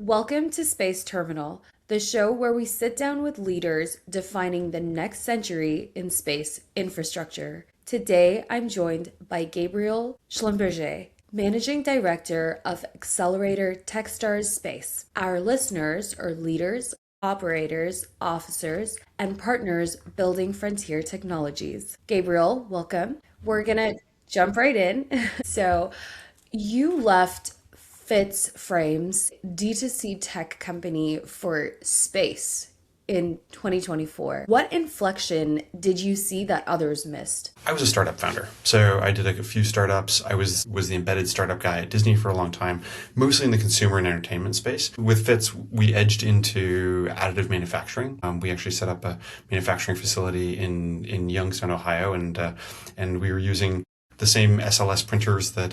Welcome to Space Terminal, the show where we sit down with leaders defining the next century in space infrastructure. Today, I'm joined by Gabriel Schlumberger, Managing Director of Accelerator Techstars Space. Our listeners are leaders, operators, officers, and partners building frontier technologies. Gabriel, welcome. We're going to jump right in. So, you left Fitz Frames, D2C tech company for space in 2024. What inflection did you see that others missed? I was a startup founder. So I did a few startups. I was the embedded startup guy at Disney for a long time, mostly in the consumer and entertainment space. With Fitz, we edged into additive manufacturing. We actually set up a manufacturing facility in Youngstown, Ohio, and we were using the same SLS printers that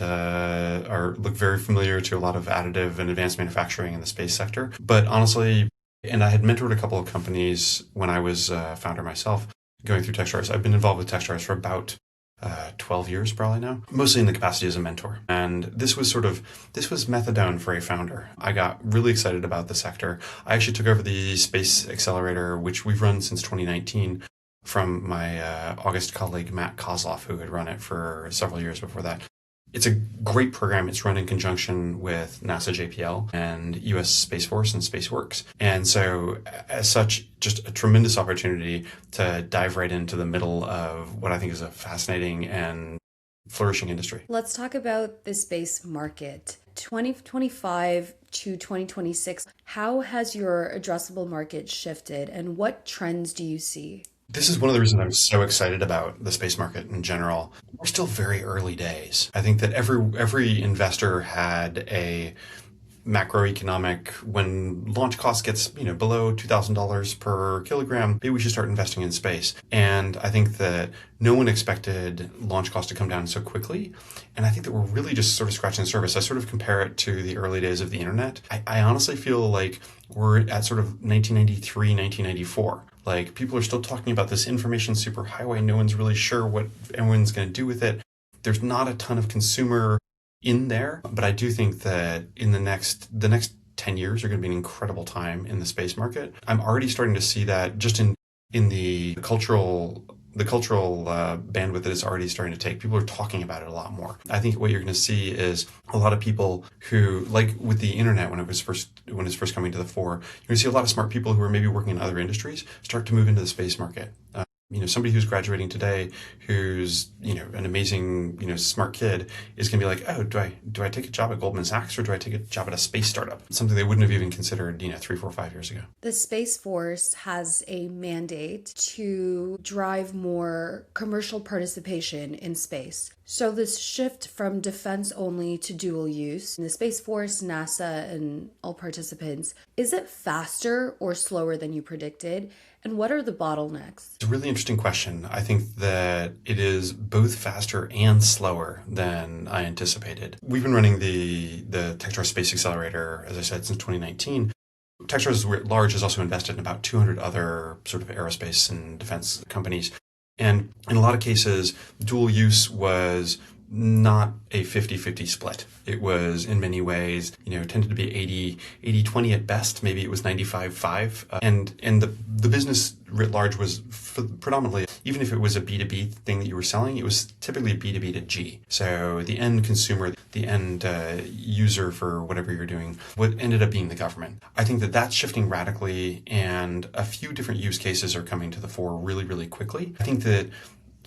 look very familiar to a lot of additive and advanced manufacturing in the space sector. But honestly, and I had mentored a couple of companies when I was a founder myself, going through Techstars. I've been involved with Techstars for about 12 years probably now, mostly in the capacity as a mentor. And this was methadone for a founder. I got really excited about the sector. I actually took over the Space Accelerator, which we've run since 2019, from my August colleague, Matt Kozloff, who had run it for several years before that. It's a great program. It's run in conjunction with NASA JPL and US Space Force and SpaceWorks. And so as such, just a tremendous opportunity to dive right into the middle of what I think is a fascinating and flourishing industry. Let's talk about the space market. 2025 to 2026, how has your addressable market shifted and what trends do you see? This is one of the reasons I'm so excited about the space market in general. We're still very early days. I think that every investor had a macroeconomic, when launch cost gets below $2,000 per kilogram, maybe we should start investing in space. And I think that no one expected launch cost to come down so quickly. And I think that we're really just sort of scratching the surface. I sort of compare it to the early days of the internet. I honestly feel like we're at sort of 1993, 1994. Like, people are still talking about this information superhighway. No one's really sure what everyone's going to do with it. There's not a ton of consumer in there, but I do think that in the next 10 years are going to be an incredible time in the space market. I'm already starting to see that just in the cultural bandwidth that it's already starting to take. People are talking about it a lot more. I think what you're going to see is a lot of people who, like with the internet when it's first coming to the fore, you're going to see a lot of smart people who are maybe working in other industries start to move into the space market. Somebody who's graduating today, who's, an amazing, smart kid, is going to be like, oh, do I take a job at Goldman Sachs or do I take a job at a space startup? Something they wouldn't have even considered, 3, 4, 5 years ago. The Space Force has a mandate to drive more commercial participation in space. So this shift from defense only to dual use, the Space Force, NASA, and all participants, is it faster or slower than you predicted? And what are the bottlenecks? It's a really interesting question. I think that it is both faster and slower than I anticipated. We've been running the Techstars Space Accelerator, as I said, since 2019. Techstars writ large has also invested in about 200 other sort of aerospace and defense companies. And in a lot of cases, dual use was not a 50-50 split. It was in many ways, tended to be 80-20 at best. Maybe it was 95-5. And the business writ large was predominantly, even if it was a B2B thing that you were selling, it was typically B2B to G. So the end consumer, the end user for whatever you're doing, what ended up being the government. I think that that's shifting radically, and a few different use cases are coming to the fore really, really quickly. I think that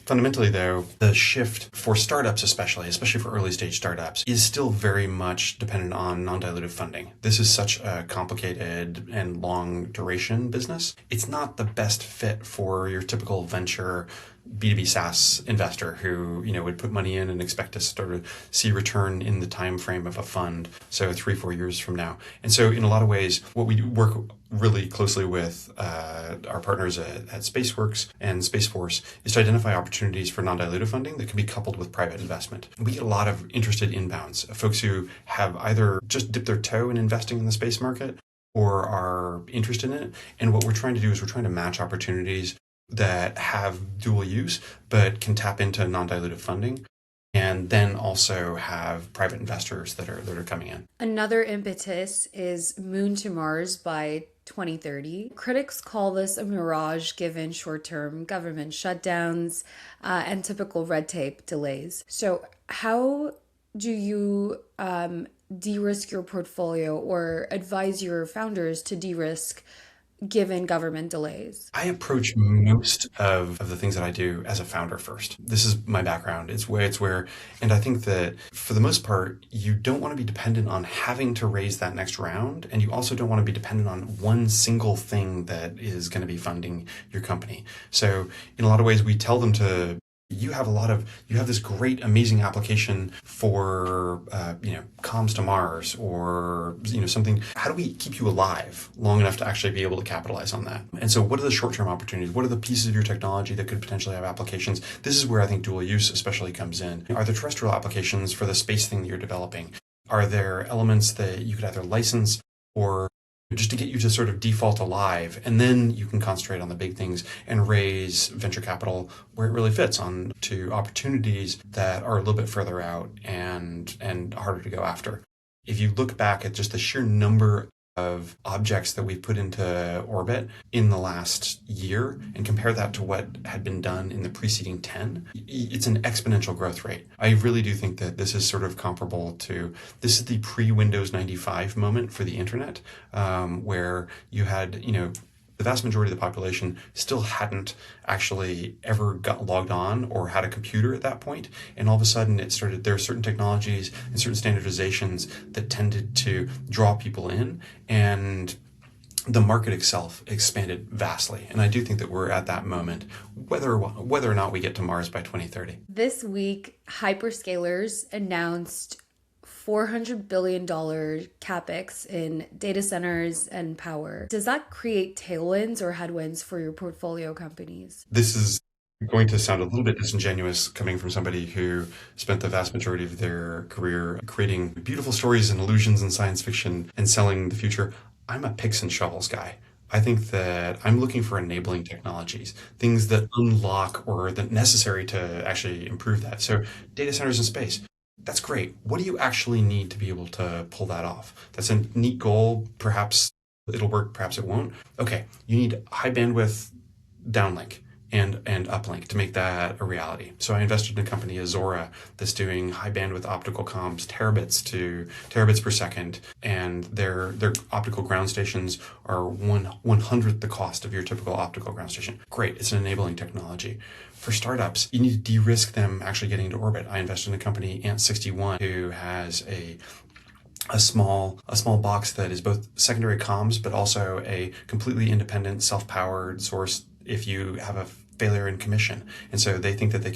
fundamentally, though, the shift for startups especially for early stage startups, is still very much dependent on non-dilutive funding. This is such a complicated and long duration business. It's not the best fit for your typical venture B2B SaaS investor who, would put money in and expect to sort of see return in the time frame of a fund, so 3-4 years from now. And so in a lot of ways, what we work really closely with our partners at SpaceWorks and Space Force is to identify opportunities for non-dilutive funding that can be coupled with private investment. We get a lot of interested inbounds, folks who have either just dipped their toe in investing in the space market or are interested in it. And what we're trying to do is we're trying to match opportunities that have dual use but can tap into non-dilutive funding and then also have private investors that are coming in. Another impetus is Moon to Mars by 2030. Critics call this a mirage given short term government shutdowns and typical red tape delays. So, how do you de risk your portfolio or advise your founders to de risk given government delays? I approach most of the things that I do as a founder first. This is my background. And I think that for the most part, you don't want to be dependent on having to raise that next round. And you also don't want to be dependent on one single thing that is going to be funding your company. So in a lot of ways, we tell them to, you have this great, amazing application for, comms to Mars or, something. How do we keep you alive long enough to actually be able to capitalize on that? And so what are the short-term opportunities? What are the pieces of your technology that could potentially have applications? This is where I think dual use especially comes in. Are there terrestrial applications for the space thing that you're developing? Are there elements that you could either license or just to get you to sort of default alive, and then you can concentrate on the big things and raise venture capital where it really fits on to opportunities that are a little bit further out and harder to go after. If you look back at just the sheer number of objects that we've put into orbit in the last year and compare that to what had been done in the preceding 10, it's an exponential growth rate. I really do think that this is sort of comparable to, this is the pre-Windows 95 moment for the internet, where you had, the vast majority of the population still hadn't actually ever got logged on or had a computer at that point. And all of a sudden there are certain technologies and certain standardizations that tended to draw people in, and the market itself expanded vastly. And I do think that we're at that moment, whether or not we get to Mars by 2030. This week, hyperscalers announced $400 billion capex in data centers and power. Does that create tailwinds or headwinds for your portfolio companies? This is going to sound a little bit disingenuous coming from somebody who spent the vast majority of their career creating beautiful stories and illusions in science fiction and selling the future. I'm a picks and shovels guy. I think that I'm looking for enabling technologies, things that unlock or that necessary to actually improve that. So data centers in space. That's great. What do you actually need to be able to pull that off? That's a neat goal. Perhaps it'll work, perhaps it won't. Okay, you need high bandwidth downlink and uplink to make that a reality. So I invested in a company, Azora, that's doing high bandwidth optical comms, terabits per second, and their optical ground stations are 1/100th the cost of your typical optical ground station. Great, it's an enabling technology. For startups, you need to de-risk them actually getting into orbit. I invested in a company, Ant61, who has a small box that is both secondary comms, but also a completely independent, self-powered source if you have a failure in commission. And so they think that they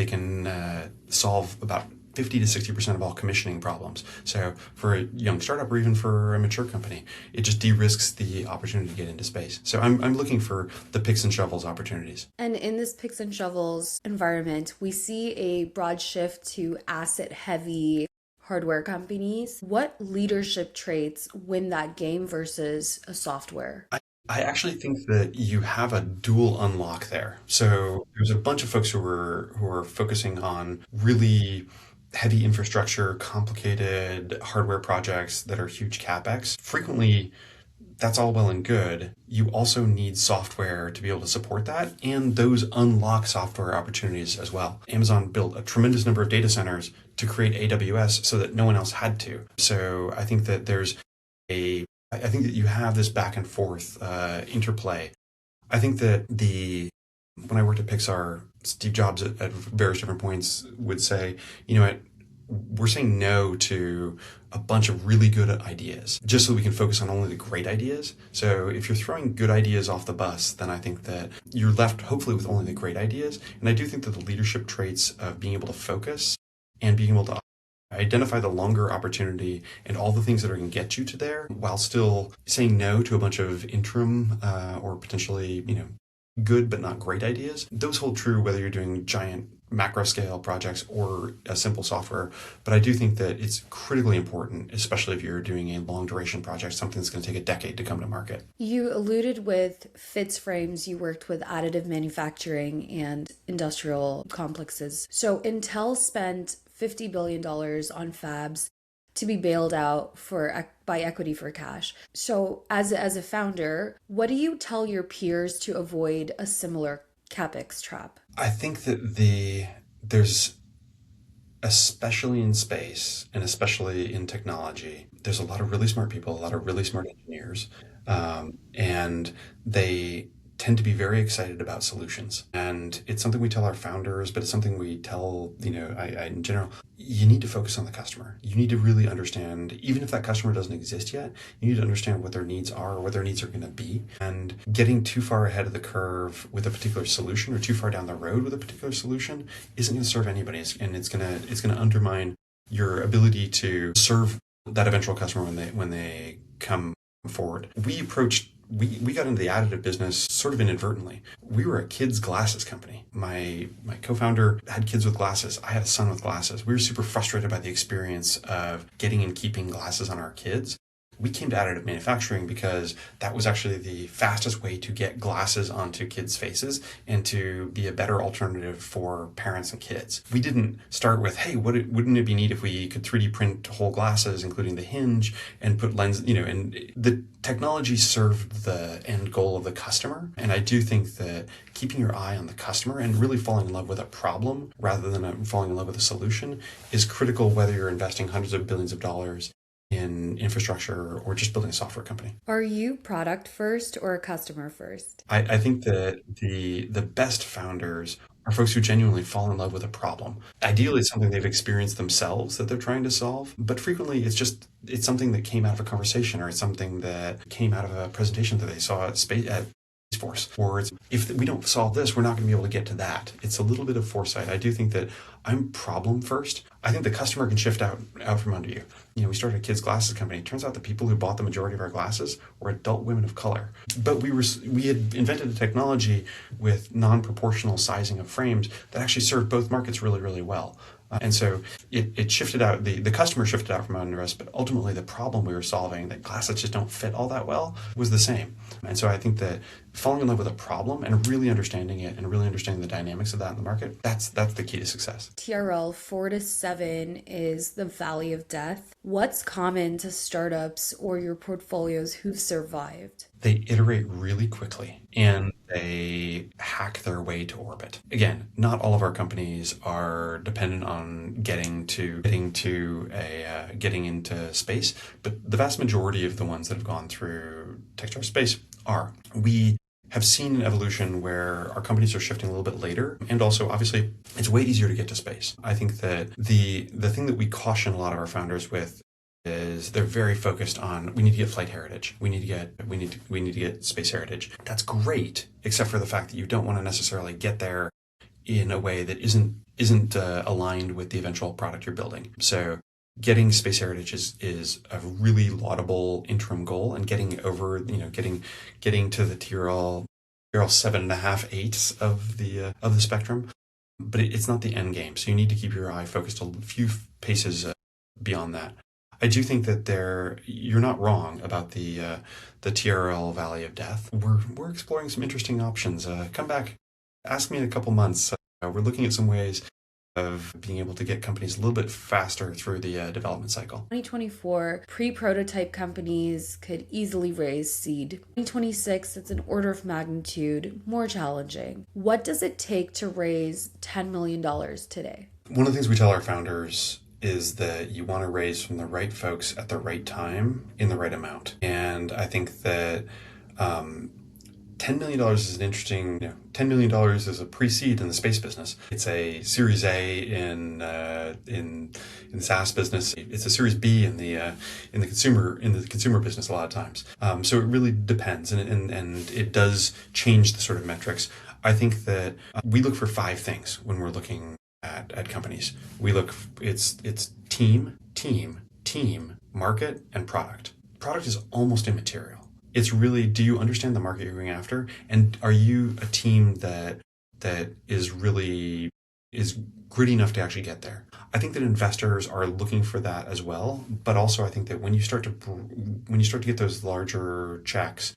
can solve about 50 to 60% of all commissioning problems. So for a young startup or even for a mature company, it just de-risks the opportunity to get into space. So I'm looking for the picks and shovels opportunities. And in this picks and shovels environment, we see a broad shift to asset heavy hardware companies. What leadership traits win that game versus a software? I actually think that you have a dual unlock there. So there's a bunch of folks who are focusing on really heavy infrastructure, complicated hardware projects that are huge capex. Frequently, that's all well and good. You also need software to be able to support that, and those unlock software opportunities as well. Amazon built a tremendous number of data centers to create AWS so that no one else had to. So I think that I think that you have this back and forth interplay. I think that when I worked at Pixar, Steve Jobs at various different points would say, we're saying no to a bunch of really good ideas just so we can focus on only the great ideas. So if you're throwing good ideas off the bus, then I think that you're left hopefully with only the great ideas. And I do think that the leadership traits of being able to focus and being able to identify the longer opportunity and all the things that are going to get you to there while still saying no to a bunch of interim or potentially, good but not great ideas. Those hold true whether you're doing giant macro scale projects or a simple software. But I do think that it's critically important, especially if you're doing a long duration project, something that's going to take a decade to come to market. You alluded with Fitz Frames, you worked with additive manufacturing and industrial complexes. So Intel spent $50 billion on Fabs to be bailed out by equity for cash. So as a founder, what do you tell your peers to avoid a similar capex trap? I think that there's, especially in space and especially in technology, there's a lot of really smart people, a lot of really smart engineers, and they tend to be very excited about solutions. And it's something we tell our founders, but it's something we tell, in general, you need to focus on the customer. You need to really understand, even if that customer doesn't exist yet, you need to understand what their needs are or what their needs are going to be. And getting too far ahead of the curve with a particular solution or too far down the road with a particular solution isn't going to serve anybody. And it's going to undermine your ability to serve that eventual customer when they come forward. We got into the additive business sort of inadvertently. We were a kids' glasses company. My co-founder had kids with glasses. I had a son with glasses. We were super frustrated by the experience of getting and keeping glasses on our kids. We came to additive manufacturing because that was actually the fastest way to get glasses onto kids' faces and to be a better alternative for parents and kids. We didn't start with, hey, wouldn't it be neat if we could 3D print whole glasses, including the hinge, and put lens, and the technology served the end goal of the customer. And I do think that keeping your eye on the customer and really falling in love with a problem rather than falling in love with a solution is critical, whether you're investing hundreds of billions of dollars in infrastructure or just building a software company. Are you product first or customer first? I think that the best founders are folks who genuinely fall in love with a problem. Ideally, it's something they've experienced themselves that they're trying to solve, but frequently it's something that came out of a conversation, or it's something that came out of a presentation that they saw at Space Force, or if we don't solve this, we're not going to be able to get to that. It's a little bit of foresight. I do think that I'm problem first. I think the customer can shift out from under you. We started a kids' glasses company. It turns out the people who bought the majority of our glasses were adult women of color. But we had invented a technology with non-proportional sizing of frames that actually served both markets really, really well. And so it shifted out, the customer shifted out from under us, but ultimately the problem we were solving, that glasses just don't fit all that well, was the same. And so I think that falling in love with a problem and really understanding it and really understanding the dynamics of that in the market, that's the key to success. TRL 4 to 7 is the valley of death. What's common to startups or your portfolios who've survived? They iterate really quickly and they hack their way to orbit. Again, not all of our companies are dependent on getting into space, but the vast majority of the ones that have gone through Techstars Space are. We have seen an evolution where our companies are shifting a little bit later, and also obviously it's way easier to get to space. I think that the thing that we caution a lot of our founders with is they're very focused on, we need to get flight heritage. We need to get space heritage. That's great, except for the fact that you don't want to necessarily get there in a way that isn't aligned with the eventual product you're building. So getting space heritage is a really laudable interim goal, and getting over, getting to the TRL 7.5, 8 of the spectrum, but it's not the end game. So you need to keep your eye focused a few paces beyond that. I do think that you're not wrong about the TRL Valley of Death. We're exploring some interesting options. Come back, ask me in a couple months. We're looking at some ways of being able to get companies a little bit faster through the development cycle. 2024, pre-prototype companies could easily raise seed. 2026, it's an order of magnitude more challenging. What does it take to raise $10 million today? One of the things we tell our founders is that you want to raise from the right folks at the right time in the right amount. And I think that $10 million is an interesting, $10 million is a pre-seed in the space business. It's a Series A in the SaaS business. It's a Series B in the consumer business a lot of times. So it really depends, and it does change the sort of metrics. I think that we look for 5 things when we're looking at companies. It's team, market, and product. Product is almost immaterial. It's really, do you understand the market you're going after? And are you a team that is really is gritty enough to actually get there. I think that investors are looking for that as well, but also I think that when you start to get those larger checks,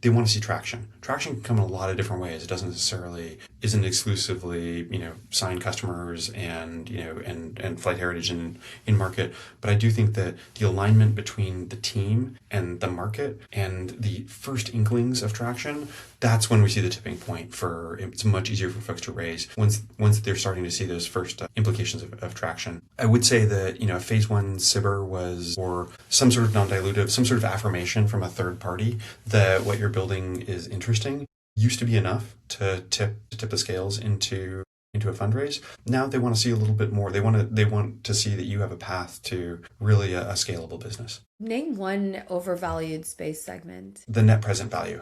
they want to see traction. Traction can come in a lot of different ways. It doesn't necessarily isn't exclusively signed customers and and flight heritage in market. But I do think that the alignment between the team and the market and the first inklings of traction, that's when we see the tipping point. For it's much easier for folks to raise once they're starting to see those first implications of traction. I would say that phase one SBIR was or some sort of non-dilutive, some sort of affirmation from a third party that what you're building is interesting used to be enough to tip the scales into a fundraise. Now they want to see a little bit more. They want to see that you have a path to really a scalable business. Name one overvalued space segment. The net present value.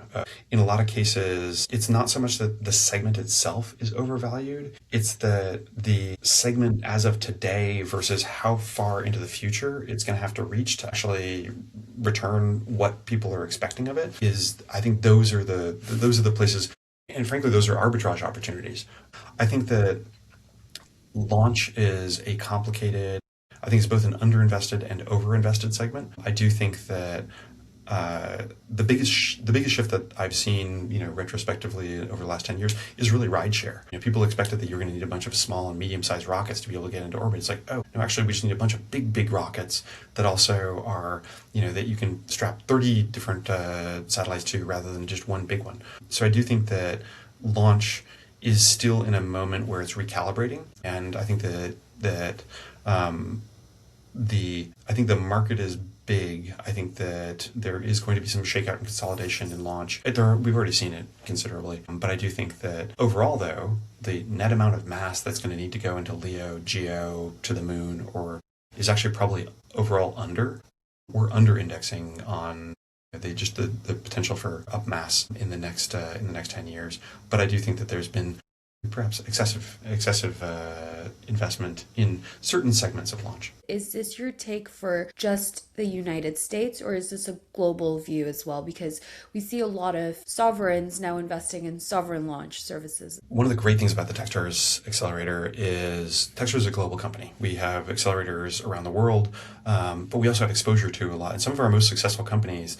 In a lot of cases, it's not so much that the segment itself is overvalued. It's that the segment as of today versus how far into the future it's going to have to reach to actually return what people are expecting of it. I think those are the places, and frankly, those are arbitrage opportunities. I think that launch is a complicated. I think it's both an underinvested and overinvested segment. I do think that the biggest shift that I've seen, retrospectively over the last 10 years is really rideshare. People expected that you're going to need a bunch of small and medium-sized rockets to be able to get into orbit. It's like, oh, no, actually we just need a bunch of big rockets that also are, that you can strap 30 different satellites to rather than just one big one. So I do think that launch is still in a moment where it's recalibrating, and I think that I think the market is big. I think that there is going to be some shakeout and consolidation in launch. We've already seen it considerably, but I do think that overall, though, the net amount of mass that's going to need to go into LEO, GEO, to the moon, or is actually probably overall under. We're under indexing on the potential for up mass in the next 10 years. But I do think that there's been perhaps excessive investment in certain segments of launch. Is this your take for just the United States, or is this a global view as well? Because we see a lot of sovereigns now investing in sovereign launch services. One of the great things about the Techstars Accelerator is Techstars is a global company. We have accelerators around the world, but we also have exposure to a lot. And some of our most successful companies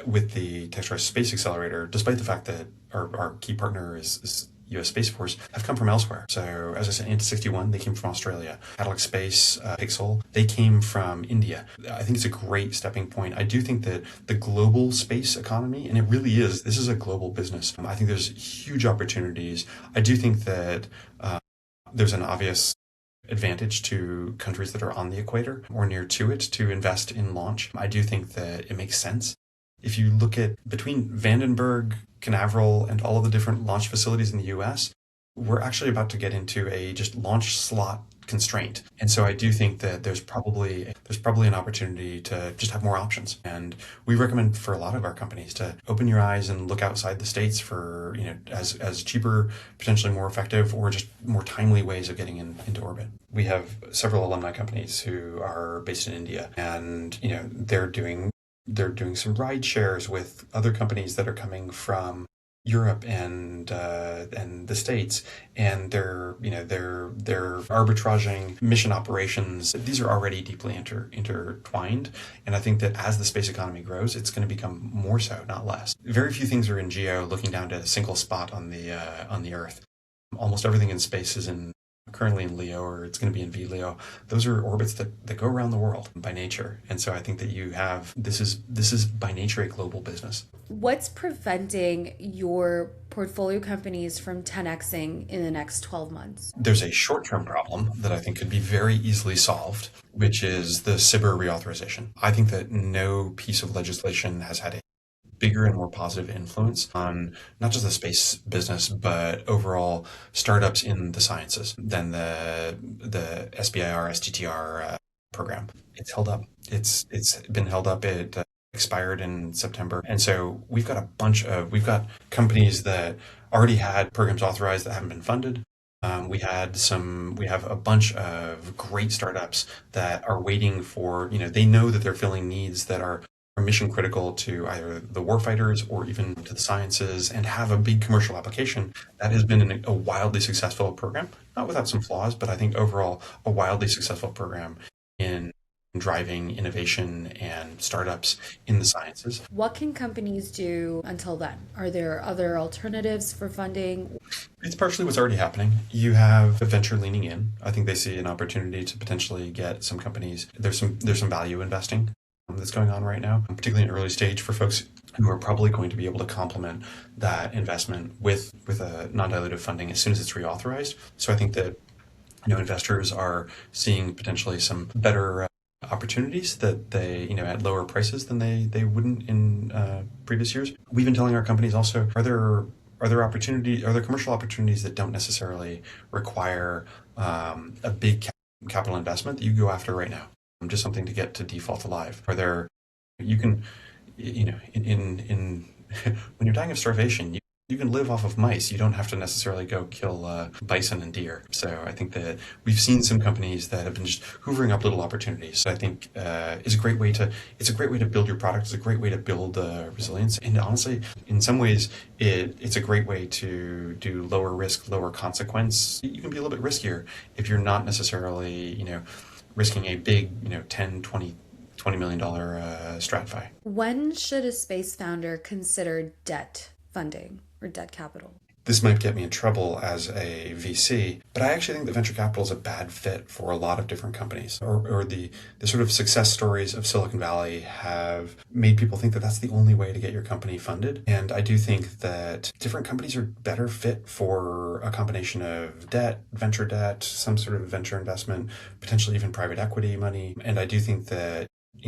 with the Techstars Space Accelerator, despite the fact that our key partner is U.S. Space Force, have come from elsewhere. So, as I said, Anta 61, they came from Australia. Cadillac Space, Pixel, they came from India. I think it's a great stepping point. I do think that the global space economy, and it really is, this is a global business. I think there's huge opportunities. I do think that there's an obvious advantage to countries that are on the equator or near to it to invest in launch. I do think that it makes sense. If you look at between Vandenberg, Canaveral, and all of the different launch facilities in the US, we're actually about to get into a just launch slot constraint. And so I do think that there's probably an opportunity to just have more options. And we recommend for a lot of our companies to open your eyes and look outside the States for, as cheaper, potentially more effective, or just more timely ways of getting into orbit. We have several alumni companies who are based in India, and, they're doing some ride shares with other companies that are coming from Europe and the States, and they're arbitraging mission operations. These are already deeply intertwined, and I think that as the space economy grows, it's going to become more so, not less. Very few things are in GEO looking down to a single spot on the Earth. Almost everything in space is currently in LEO, or it's going to be in VLEO. Those are orbits that go around the world by nature. And so I think that this is by nature a global business. What's preventing your portfolio companies from 10xing in the next 12 months? There's a short-term problem that I think could be very easily solved, which is the SBIR reauthorization. I think that no piece of legislation has had a bigger and more positive influence on not just the space business, but overall startups in the sciences than the SBIR, STTR program. It's held up. It's been held up. It expired in September. And so we've got companies that already had programs authorized that haven't been funded. We have a bunch of great startups that are waiting for, they know that they're filling needs that are mission critical to either the warfighters or even to the sciences and have a big commercial application. That has been a wildly successful program, not without some flaws, but I think overall a wildly successful program in driving innovation and startups in the sciences. What can companies do until then? Are there other alternatives for funding? It's partially what's already happening. You have a venture leaning in. I think they see an opportunity to potentially get some companies. There's some value investing that's going on right now, particularly in early stage for folks who are probably going to be able to complement that investment with a non-dilutive funding as soon as it's reauthorized. So I think that investors are seeing potentially some better opportunities that they at lower prices than they wouldn't in previous years. We've been telling our companies also, are there commercial opportunities that don't necessarily require a big capital investment that you go after right now? Just something to get to default alive. Are there, you can, in when you're dying of starvation, you can live off of mice. You don't have to necessarily go kill bison and deer. So I think that we've seen some companies that have been just hoovering up little opportunities. So I think it's a great way to build your product. It's a great way to build resilience. And honestly, in some ways, it's a great way to do lower risk, lower consequence. You can be a little bit riskier if you're not necessarily, risking a big, 10, 20 $20 million stratfi. When should a space founder consider debt funding or debt capital? This might get me in trouble as a VC, but I actually think that venture capital is a bad fit for a lot of different companies. Or the sort of success stories of Silicon Valley have made people think that that's the only way to get your company funded. And I do think that different companies are better fit for a combination of debt, venture debt, some sort of venture investment, potentially even private equity money. And I do think that,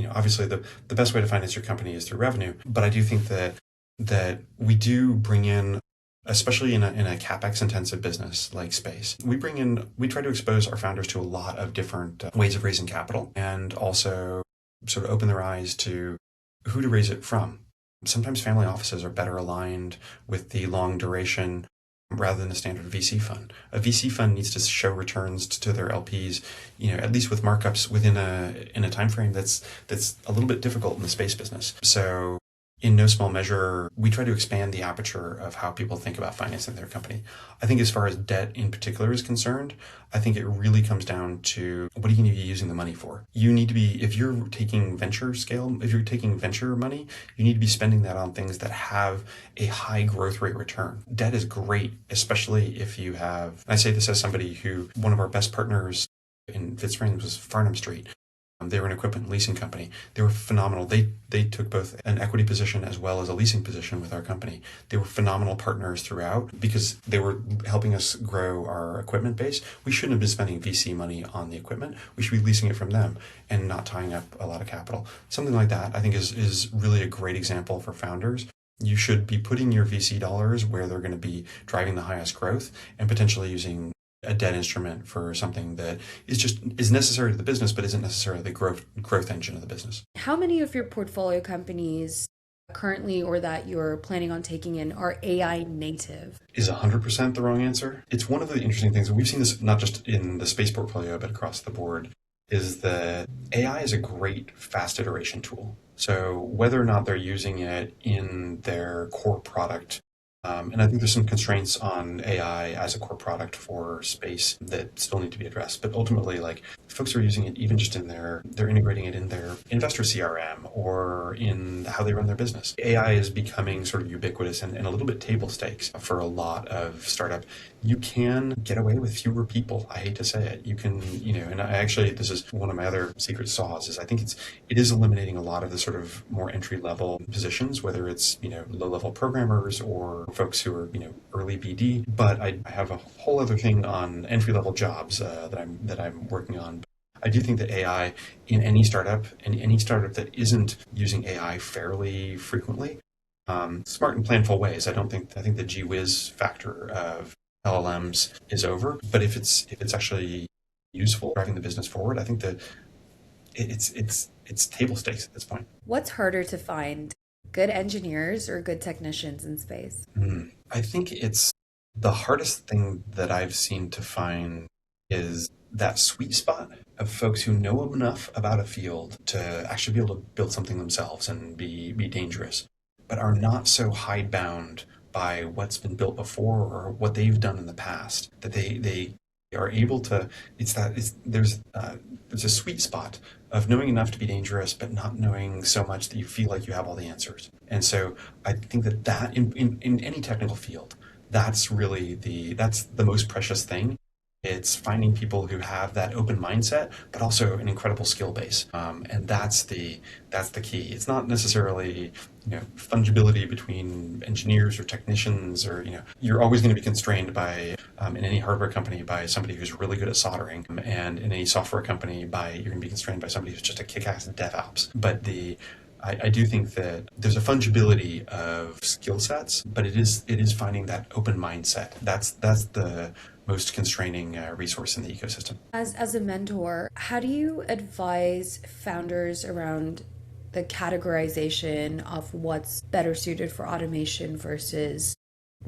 obviously the best way to finance your company is through revenue, but I do think that we do bring in, especially in a capex intensive business like space, we try to expose our founders to a lot of different ways of raising capital and also sort of open their eyes to who to raise it from. Sometimes family offices are better aligned with the long duration rather than a standard VC fund. A VC fund needs to show returns to their LPs, at least with markups within a time frame that's a little bit difficult in the space business. So in no small measure, we try to expand the aperture of how people think about financing their company. I think as far as debt in particular is concerned, I think it really comes down to what are you going to be using the money for? You need to be, if you're taking venture money, you need to be spending that on things that have a high growth rate return. Debt is great, especially if you have, and I say this as somebody who, one of our best partners in Fitzgerald was Farnham Street. They were an equipment leasing company. They were phenomenal. They took both an equity position as well as a leasing position with our company. They were phenomenal partners throughout because they were helping us grow our equipment base. We shouldn't have been spending VC money on the equipment. We should be leasing it from them and not tying up a lot of capital. Something like that, I think, is really a great example for founders. You should be putting your VC dollars where they're going to be driving the highest growth and potentially using a debt instrument for something that is necessary to the business, but isn't necessarily the growth engine of the business. How many of your portfolio companies currently or that you're planning on taking in are AI native? Is 100% the wrong answer? It's one of the interesting things, and we've seen this not just in the space portfolio, but across the board, is that AI is a great fast iteration tool. So whether or not they're using it in their core product, and I think there's some constraints on AI as a core product for space that still need to be addressed. But ultimately, like, folks are using it even just they're integrating it in their investor CRM or in how they run their business. AI is becoming sort of ubiquitous and a little bit table stakes for a lot of startup. You can get away with fewer people. I hate to say it. You can, and this is one of my other secret sauce is I think it is eliminating a lot of the sort of more entry level positions, whether it's, low level programmers or folks who are, early BD. But I have a whole other thing on entry level jobs that I'm working on. I do think that AI in any startup that isn't using AI fairly frequently, smart and planful ways. I think the gee whiz factor of LLMs is over. But if it's actually useful driving the business forward, I think that it's table stakes at this point. What's harder to find, good engineers or good technicians in space? I think it's the hardest thing that I've seen to find is that sweet spot of folks who know enough about a field to actually be able to build something themselves and be dangerous, but are not so hidebound by what's been built before or what they've done in the past that they are able to. There's a sweet spot of knowing enough to be dangerous, but not knowing so much that you feel like you have all the answers. And so I think that in any technical field, that's the most precious thing. It's finding people who have that open mindset, but also an incredible skill base, and that's the key. It's not necessarily fungibility between engineers or technicians, or you're always going to be constrained by in any hardware company by somebody who's really good at soldering, and in any software company you're going to be constrained by somebody who's just a kick-ass DevOps. But I do think that there's a fungibility of skill sets, but it is finding that open mindset. That's the most constraining resource in the ecosystem. As a mentor, how do you advise founders around the categorization of what's better suited for automation versus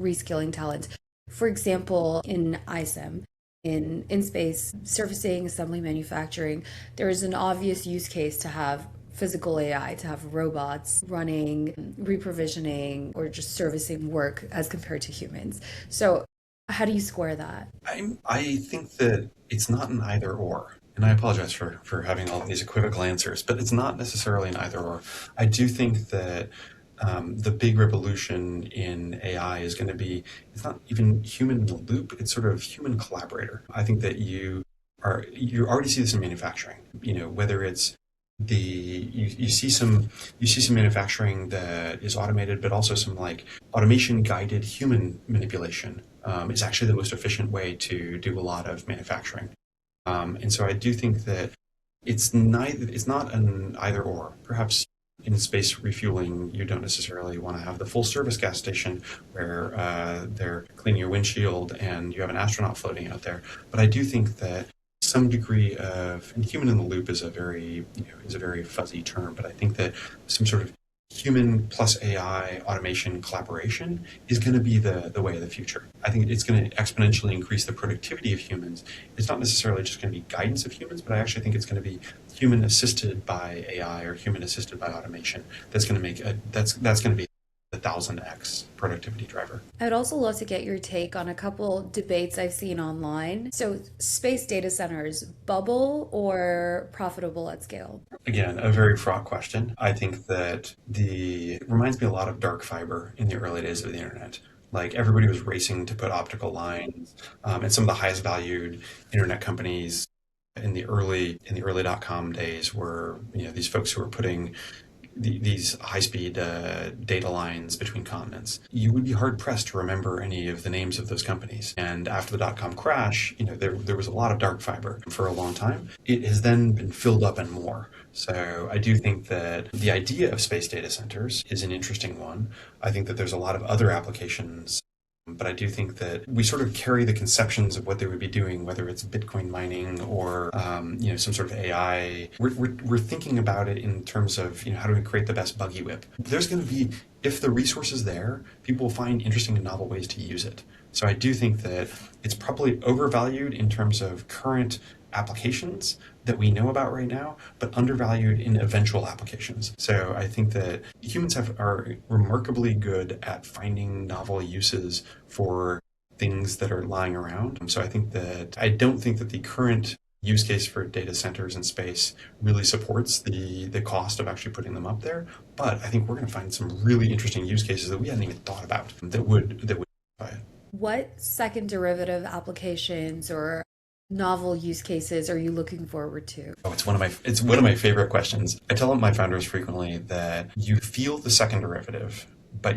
reskilling talent? For example, in ISEM, in space, surfacing, assembly, manufacturing, there is an obvious use case to have physical AI, to have robots running, reprovisioning, or just servicing work as compared to humans. So how do you square that? I think that it's not an either or. And I apologize for having all of these equivocal answers, but it's not necessarily an either or. I do think that the big revolution in AI is going to be, it's not even human in the loop, it's sort of human collaborator. I think that you already see this in manufacturing, whether it's you see some manufacturing that is automated, but also some like automation guided human manipulation is actually the most efficient way to do a lot of manufacturing. And so I do think that it's not an either or. Perhaps in space refueling, you don't necessarily want to have the full service gas station where they're cleaning your windshield and you have an astronaut floating out there. But I do think that some degree of, and human in the loop is a very fuzzy term, but I think that some sort of human plus AI automation collaboration is going to be the way of the future. I think it's going to exponentially increase the productivity of humans. It's not necessarily just going to be guidance of humans, but I actually think it's going to be human assisted by AI or human assisted by automation. That's going to be the 1000x productivity driver. I'd also love to get your take on a couple debates I've seen online. So, space data centers, bubble or profitable at scale? Again, a very fraught question. I think that it reminds me a lot of dark fiber in the early days of the internet. Like everybody was racing to put optical lines, and some of the highest valued internet companies in the early .com days were these folks who were putting these high-speed data lines between continents. You would be hard-pressed to remember any of the names of those companies. And after the dot-com crash, there was a lot of dark fiber for a long time. It has then been filled up and more. So I do think that the idea of space data centers is an interesting one. I think that there's a lot of other applications, but I do think that we sort of carry the conceptions of what they would be doing, whether it's Bitcoin mining or some sort of AI. We're thinking about it in terms of how do we create the best buggy whip. There's going to be, if the resource is there, people will find interesting and novel ways to use it. So I do think that it's probably overvalued in terms of current applications that we know about right now, but undervalued in eventual applications. So I think that humans are remarkably good at finding novel uses for things that are lying around. So I don't think that the current use case for data centers in space really supports the cost of actually putting them up there. But I think we're going to find some really interesting use cases that we hadn't even thought about that would justify it. What second derivative applications or novel use cases are you looking forward to? Oh, it's one of my favorite questions. I tell my founders frequently that you feel the second derivative, but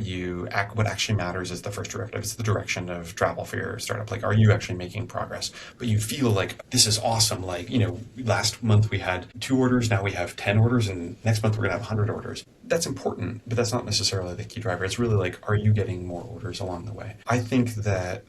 what actually matters is the first derivative. It's the direction of travel for your startup. Like, are you actually making progress? But you feel like this is awesome. Like, last month we had 2 orders, now we have 10 orders, and next month we're gonna have 100 orders. That's important, but that's not necessarily the key driver. It's really like, are you getting more orders along the way? I think that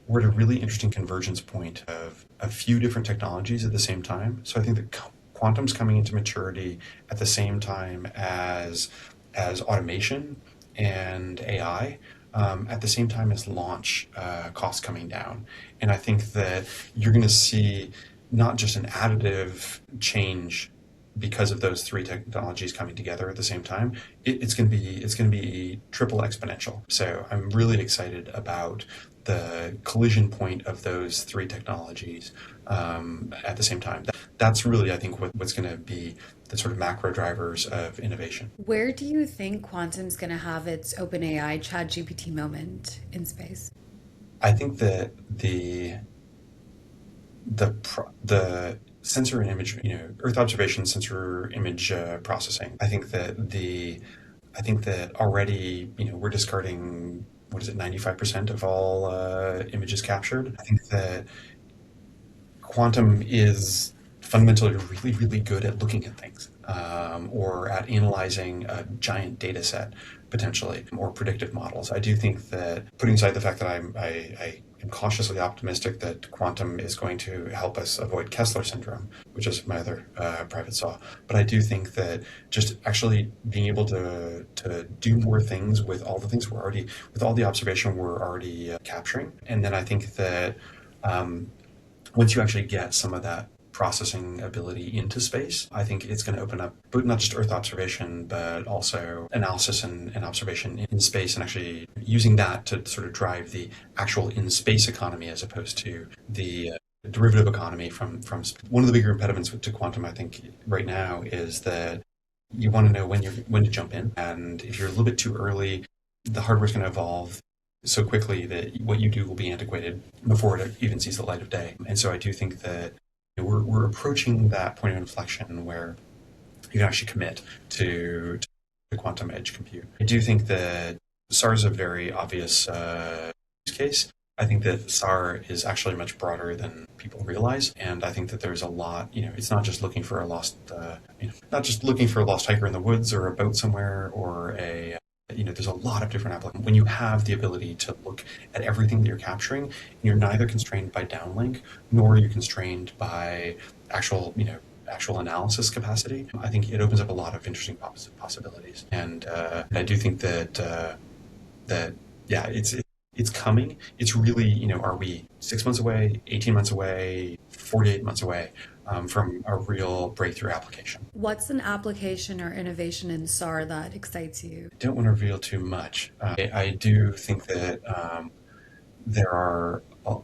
we're at a really interesting convergence point of a few different technologies at the same time. So I think that quantum's coming into maturity at the same time as automation and AI. at the same time as launch costs coming down. And I think that you're going to see not just an additive change because of those three technologies coming together at the same time. It's going to be triple exponential. So I'm really excited about the collision point of those three technologies at the same time. That's really, I think, what's going to be the sort of macro drivers of innovation. Where do you think quantum's going to have its OpenAI ChatGPT moment in space? I think that the sensor and image, Earth observation, sensor image processing. I think that already, we're discarding, what is it, 95% of all images captured. I think that quantum is fundamentally really, really good at looking at things, or at analyzing a giant data set, potentially, or predictive models. I do think that, putting aside the fact that I am cautiously optimistic that quantum is going to help us avoid Kessler syndrome, which is my other private saw. But I do think that just actually being able to do more things with all the things with all the observation we're already capturing. And then I think that once you actually get some of that processing ability into space, I think it's going to open up, but not just Earth observation, but also analysis and observation in space, and actually using that to sort of drive the actual in-space economy as opposed to the derivative economy from one of the bigger impediments to quantum, I think, right now is that you want to know when to jump in, and if you're a little bit too early, the hardware's going to evolve so quickly that what you do will be antiquated before it even sees the light of day. And so I do think that we're approaching that point of inflection where you can actually commit to quantum edge compute. I do think that SAR is a very obvious use case. I think that SAR is actually much broader than people realize, and I think that there's a lot. It's not just looking for a lost, not just looking for a lost hiker in the woods or a boat somewhere or a there's a lot of different applications. When you have the ability to look at everything that you're capturing, and you're neither constrained by downlink, nor are you constrained by actual analysis capacity, I think it opens up a lot of interesting possibilities. And I do think that yeah, it's coming. It's really, are we 6 months away, 18 months away, 48 months away from a real breakthrough application? What's an application or innovation in SAR that excites you? I don't want to reveal too much. I do think that there are, I'll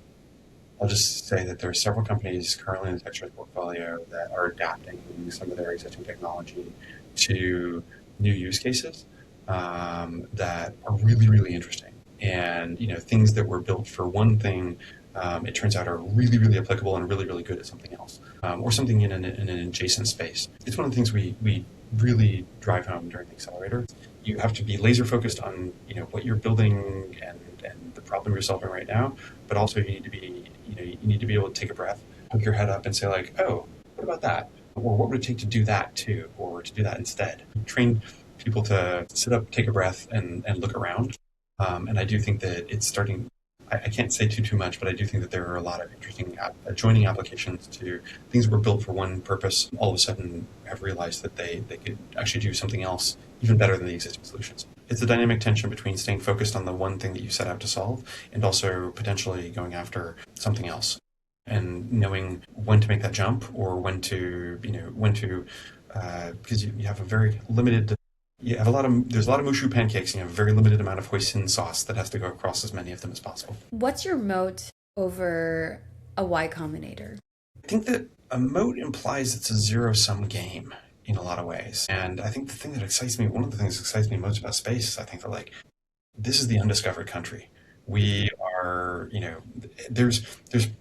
just say that there are several companies currently in the Techstars portfolio that are adapting some of their existing technology to new use cases that are really, really interesting. And things that were built for one thing, it turns out are really, really applicable and really, really good at something else, or something in an adjacent space. It's one of the things we really drive home during the Accelerator. You have to be laser focused on what you're building and the problem you're solving right now, but also you need to be able to take a breath, hook your head up, and say like, oh, what about that? Or what would it take to do that too, or to do that instead? Train people to sit up, take a breath, and look around. And I do think that it's starting. I can't say too much, but I do think that there are a lot of interesting adjoining applications to things that were built for one purpose. All of a sudden, have realized that they could actually do something else even better than the existing solutions. It's the dynamic tension between staying focused on the one thing that you set out to solve, and also potentially going after something else, and knowing when to make that jump, or when to because you have a very limited. There's a lot of mushu pancakes, and you have a very limited amount of hoisin sauce that has to go across as many of them as possible. What's your moat over a Y Combinator? I think that a moat implies it's a zero-sum game in a lot of ways. And I think one of the things that excites me most about space is I think that this is the undiscovered country. We are, there's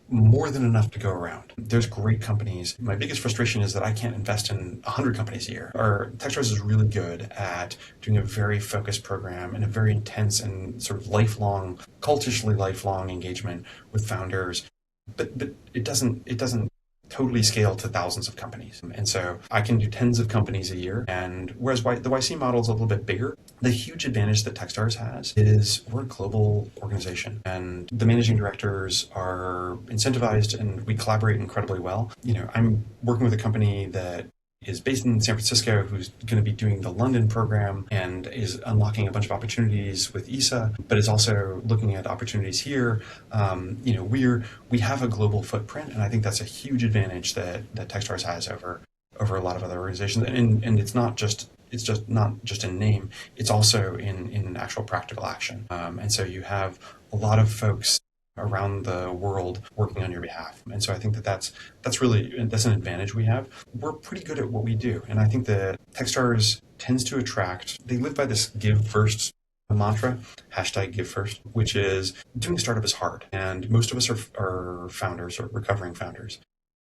more than enough to go around. There's great companies. My biggest frustration is that I can't invest in 100 companies a year. Our Techstars is really good at doing a very focused program and a very intense and sort of cultishly lifelong engagement with founders. But it doesn't totally scale to thousands of companies. And so I can do tens of companies a year. And whereas the YC model is a little bit bigger, the huge advantage that Techstars has is we're a global organization, and the managing directors are incentivized, and we collaborate incredibly well. I'm working with a company that is based in San Francisco, who's going to be doing the London program and is unlocking a bunch of opportunities with ESA, but is also looking at opportunities here. We have a global footprint, and I think that's a huge advantage that Techstars has over a lot of other organizations. And it's just not just in name; it's also in actual practical action. And so you have a lot of folks around the world working on your behalf. And so I think that's an advantage we have. We're pretty good at what we do. And I think that Techstars tends to attract, they live by this give first mantra, hashtag give first, which is doing a startup is hard. And most of us are founders or recovering founders.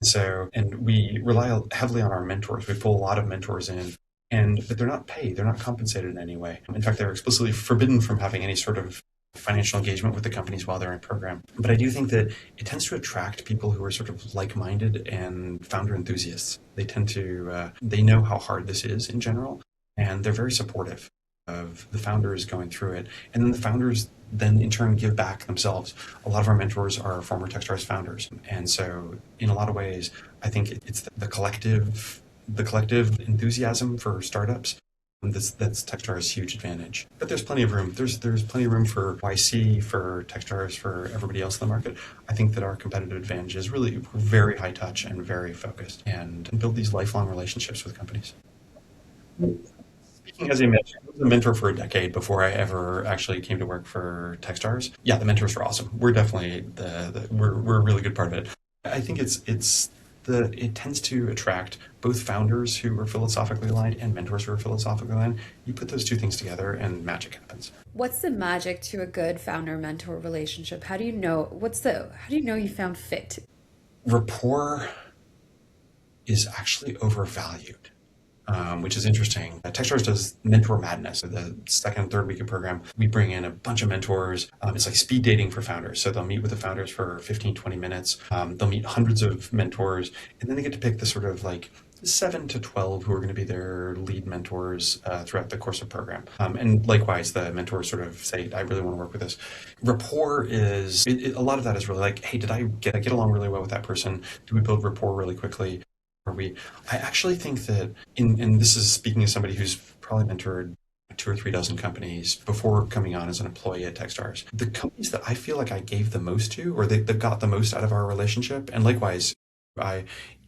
So, and we rely heavily on our mentors. We pull a lot of mentors in, but they're not paid, they're not compensated in any way. In fact, they're explicitly forbidden from having any sort of financial engagement with the companies while they're in program. But I do think that it tends to attract people who are sort of like-minded and founder enthusiasts. They know how hard this is in general, and they're very supportive of the founders going through it. And then the founders then in turn give back themselves. A lot of our mentors are former Techstars founders. And so in a lot of ways, I think it's the collective enthusiasm for startups that's Techstars' huge advantage. But there's plenty of room. There's plenty of room for YC, for Techstars, for everybody else in the market. I think that our competitive advantage is really very high touch and very focused, and build these lifelong relationships with companies. Speaking as a mentor, I was a mentor for a decade before I ever actually came to work for Techstars. Yeah, the mentors were awesome. We're definitely we're a really good part of it. I think it tends to attract both founders who are philosophically aligned and mentors who are philosophically aligned. You put those two things together and magic happens. What's the magic to a good founder mentor relationship? How do you know you found fit? Rapport is actually overvalued, which is interesting. Techstars does Mentor Madness. So the second and third week of program, we bring in a bunch of mentors. It's like speed dating for founders. So they'll meet with the founders for 15, 20 minutes. They'll meet hundreds of mentors, and then they get to pick the sort of like 7 to 12 who are going to be their lead mentors throughout the course of program. And likewise, the mentors sort of say, I really want to work with this. Rapport a lot of that is really like, hey, did I get along really well with that person? Do we build rapport really quickly? I actually think that, and this is speaking as somebody who's probably mentored 2 or 3 dozen companies before coming on as an employee at Techstars. The companies that I feel like I gave the most to, or that got the most out of our relationship, and likewise, I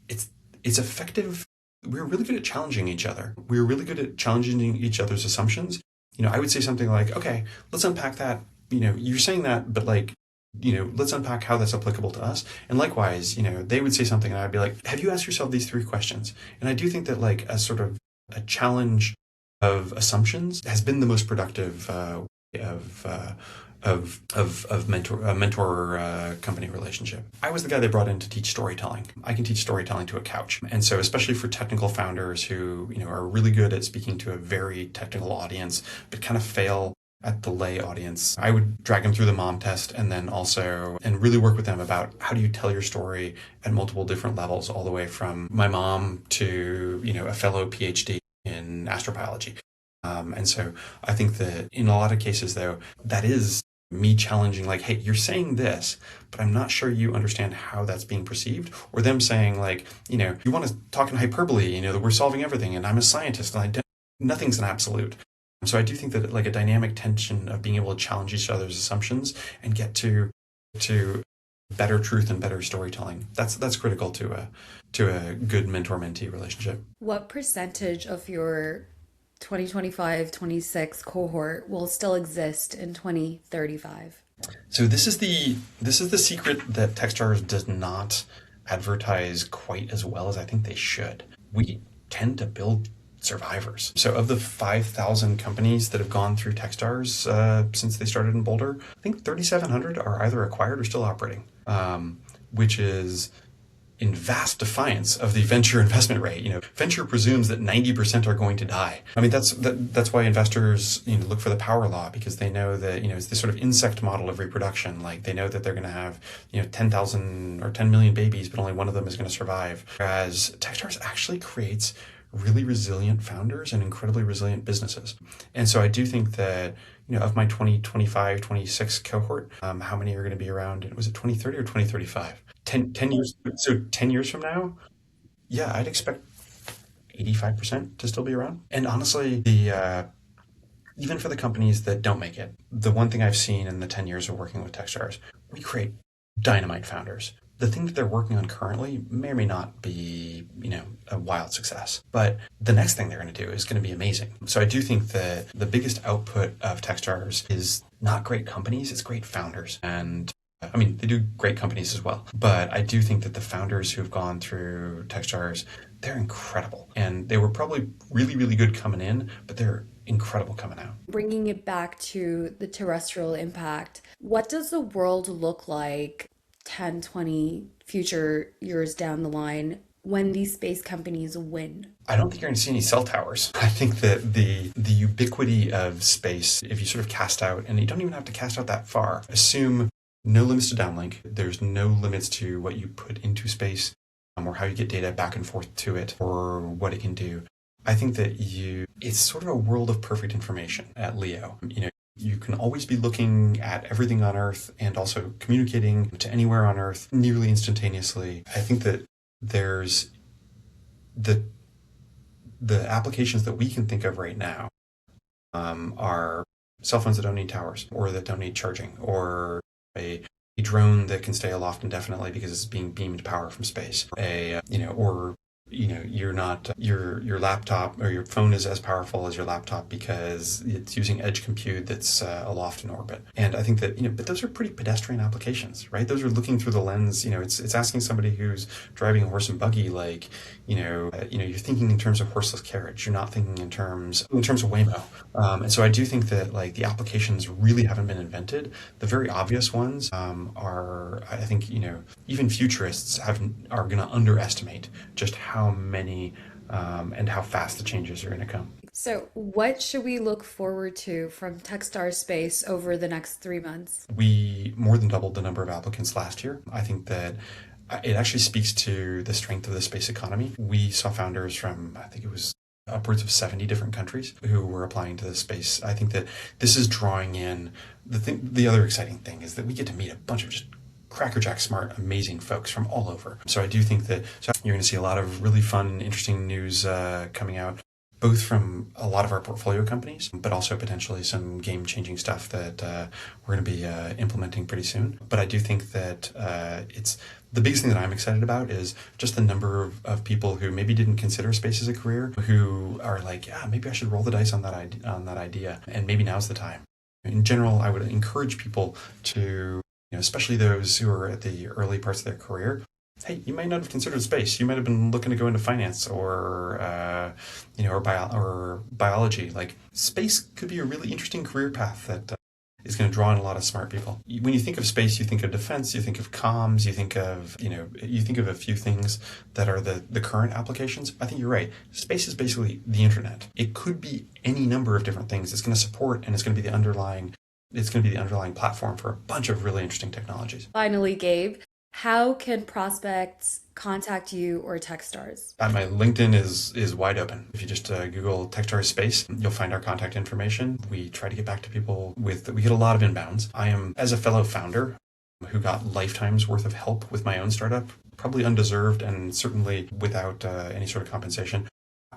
it's effective. We're really good at challenging each other. We're really good at challenging each other's assumptions. I would say something like, okay, let's unpack that. You're saying that, but like, let's unpack how that's applicable to us. And likewise, they would say something and I'd be like, have you asked yourself these 3 questions? And I do think that like a sort of a challenge of assumptions has been the most productive of mentor company relationship. I was the guy they brought in to teach storytelling. I can teach storytelling to a couch. And so especially for technical founders who, are really good at speaking to a very technical audience, but kind of fail at the lay audience, I would drag them through the mom test and really work with them about how do you tell your story at multiple different levels, all the way from my mom to, a fellow PhD in astrobiology. And so I think that in a lot of cases, though, that is me challenging, like, hey, you're saying this, but I'm not sure you understand how that's being perceived. Or them saying, like, you want to talk in hyperbole, that we're solving everything, and I'm a scientist, and nothing's an absolute. So I do think that like a dynamic tension of being able to challenge each other's assumptions and get to better truth and better storytelling, that's critical to a good mentor-mentee relationship. What percentage of your 2025-26 cohort will still exist in 2035? So this is the secret that Techstars does not advertise quite as well as I think they should. We tend to build survivors. So of the 5,000 companies that have gone through Techstars since they started in Boulder, I think 3,700 are either acquired or still operating, which is in vast defiance of the venture investment rate. Venture presumes that 90% are going to die. I mean, that's why investors look for the power law, because they know that it's this sort of insect model of reproduction. Like they know that they're going to have 10,000 or 10 million babies, but only one of them is going to survive. Whereas Techstars actually creates really resilient founders and incredibly resilient businesses. And so I do think that, of my 2025, 26 cohort, how many are going to be around? Was it 2030 or 2035? 10 years. So 10 years from now, yeah, I'd expect 85% to still be around. And honestly, the even for the companies that don't make it, the one thing I've seen in the 10 years of working with Techstars, we create dynamite founders. The thing that they're working on currently may or may not be, a wild success, but the next thing they're going to do is going to be amazing. So I do think that the biggest output of Techstars is not great companies, it's great founders. And I mean, they do great companies as well, but I do think that the founders who've gone through Techstars, they're incredible. And they were probably really, really good coming in, but they're incredible coming out. Bringing it back to the terrestrial impact, what does the world look like 10, 20 future years down the line when these space companies win? I don't think you're going to see any cell towers. I think that the ubiquity of space, if you sort of cast out, and you don't even have to cast out that far, assume no limits to downlink. There's no limits to what you put into space, or how you get data back and forth to it, or what it can do. I think that it's sort of a world of perfect information at LEO. You can always be looking at everything on Earth and also communicating to anywhere on Earth nearly instantaneously. I think that there's the applications that we can think of right now are cell phones that don't need towers or that don't need charging, or a drone that can stay aloft indefinitely because it's being beamed power from space. You're not your laptop or your phone is as powerful as your laptop because it's using edge compute that's aloft in orbit. And I think that but those are pretty pedestrian applications, right? Those are looking through the lens. It's asking somebody who's driving a horse and buggy, like you're thinking in terms of horseless carriage. You're not thinking in terms of Waymo. And so I do think that like the applications really haven't been invented. The very obvious ones are, I think, even futurists are going to underestimate just how many and how fast the changes are going to come. So, what should we look forward to from Techstars Space over the next 3 months? We more than doubled the number of applicants last year. I think that it actually speaks to the strength of the space economy. We saw founders from, I think it was upwards of 70 different countries who were applying to the space. I think that this is drawing in the other exciting thing is that we get to meet a bunch of just crackerjack smart, amazing folks from all over. So I do think that you're going to see a lot of really fun, interesting news coming out, both from a lot of our portfolio companies, but also potentially some game-changing stuff that we're going to be implementing pretty soon. But I do think that it's the biggest thing that I'm excited about is just the number of people who maybe didn't consider space as a career, who are like, yeah, maybe I should roll the dice on that idea, and maybe now's the time. In general, I would encourage people to, especially those who are at the early parts of their career, hey, you might not have considered space. You might have been looking to go into finance or biology. Like space could be a really interesting career path that is going to draw in a lot of smart people. When you think of space, you think of defense, you think of comms, you think of a few things that are the current applications. I think you're right. Space is basically the internet. It could be any number of different things it's going to support, and it's going to be the underlying platform for a bunch of really interesting technologies. Finally, Gabe, how can prospects contact you or Techstars? My LinkedIn is wide open. If you just Google Techstars Space, you'll find our contact information. We try to get back to people we get a lot of inbounds. I am, as a fellow founder who got lifetimes worth of help with my own startup, probably undeserved and certainly without any sort of compensation,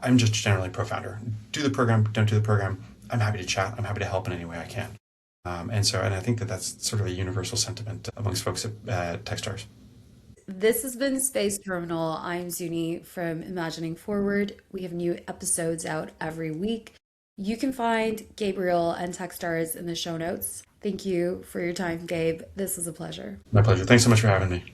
I'm just generally pro-founder. Do the program, don't do the program. I'm happy to chat. I'm happy to help in any way I can. And I think that's sort of a universal sentiment amongst folks at Techstars. This has been Space Terminal. I'm Zuni from Imagining Forward. We have new episodes out every week. You can find Gabriel and Techstars in the show notes. Thank you for your time, Gabe. This was a pleasure. My pleasure. Thanks so much for having me.